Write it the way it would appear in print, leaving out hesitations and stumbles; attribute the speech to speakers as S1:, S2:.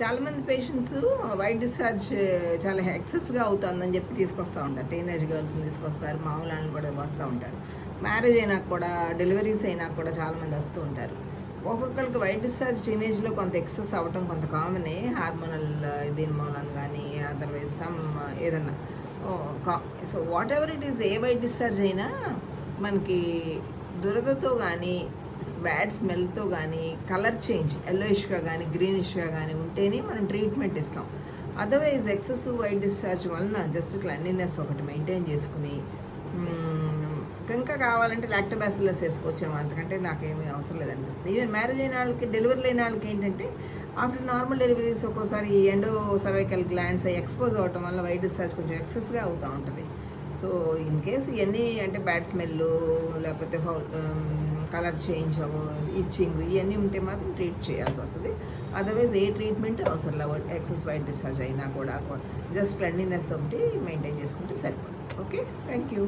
S1: చాలామంది patients white discharge చాలా ఎక్సెస్గా అవుతుందని చెప్పి తీసుకొస్తూ ఉంటారు. టీనేజ్ గర్ల్స్ని తీసుకొస్తారు, మామూలు వాళ్ళని కూడా వస్తూ ఉంటారు. మ్యారేజ్ అయినా కూడా, డెలివరీస్ అయినా కూడా చాలామంది వస్తూ ఉంటారు. ఒక్కొక్కరికి వైట్ డిశ్చార్జ్ టీనేజ్లో కొంత ఎక్సెస్ అవ్వటం కొంత కామనే, హార్మోనల్ దీని మూలన కానీ అదర్వైజ్ సమ్ ఏదన్నా. So what ever it is, A white discharge అయినా మనకి దురదతో కానీ, బ్యాడ్ స్మెల్తో కానీ, కలర్ చేంజ్ ఎల్లోయిష్గా కానీ గ్రీనిష్గా కానీ ఉంటేనే మనం ట్రీట్మెంట్ ఇస్తాం. అదర్వైజ్ ఎక్సెసివ్ వైట్ డిశ్చార్జ్ వలన జస్ట్ క్లెన్లీనెస్ ఒకటి మెయింటైన్ చేసుకుని, ఇంకా కావాలంటే లాక్టోబాసిల్లస్ వేసుకోవచ్చేమో, అంతకంటే నాకేమీ అవసరం లేదనిపిస్తుంది. ఈవెన్ మ్యారేజ్ అయిన వాళ్ళకి, డెలివరీ అయిన వాళ్ళకి ఏంటంటే ఆఫ్టర్ నార్మల్ డెలివరీస్ ఒక్కోసారి ఎండో సర్వైకల్ గ్లాండ్స్ ఎక్స్పోజ్ అవ్వటం వల్ల వైట్ డిశ్చార్జ్ కొంచెం ఎక్సెస్గా అవుతూ ఉంటుంది. సో ఇన్ కేస్ ఇవన్నీ అంటే బ్యాడ్ స్మెల్ లేకపోతే కలర్ చేంజ్ ఇచ్చింగ్ ఇవన్నీ ఉంటే మాత్రం ట్రీట్ చేయాల్సి వస్తుంది. అదర్వైజ్ ఏ ట్రీట్మెంట్ అవసరం లేదు. ఎక్సెస్ వైట్ డిశ్చార్జ్ అయినా కూడా జస్ట్ క్లెన్లీనెస్ ఒకటి మెయింటైన్ చేసుకుంటే సరిపోతుంది. Okay, thank you.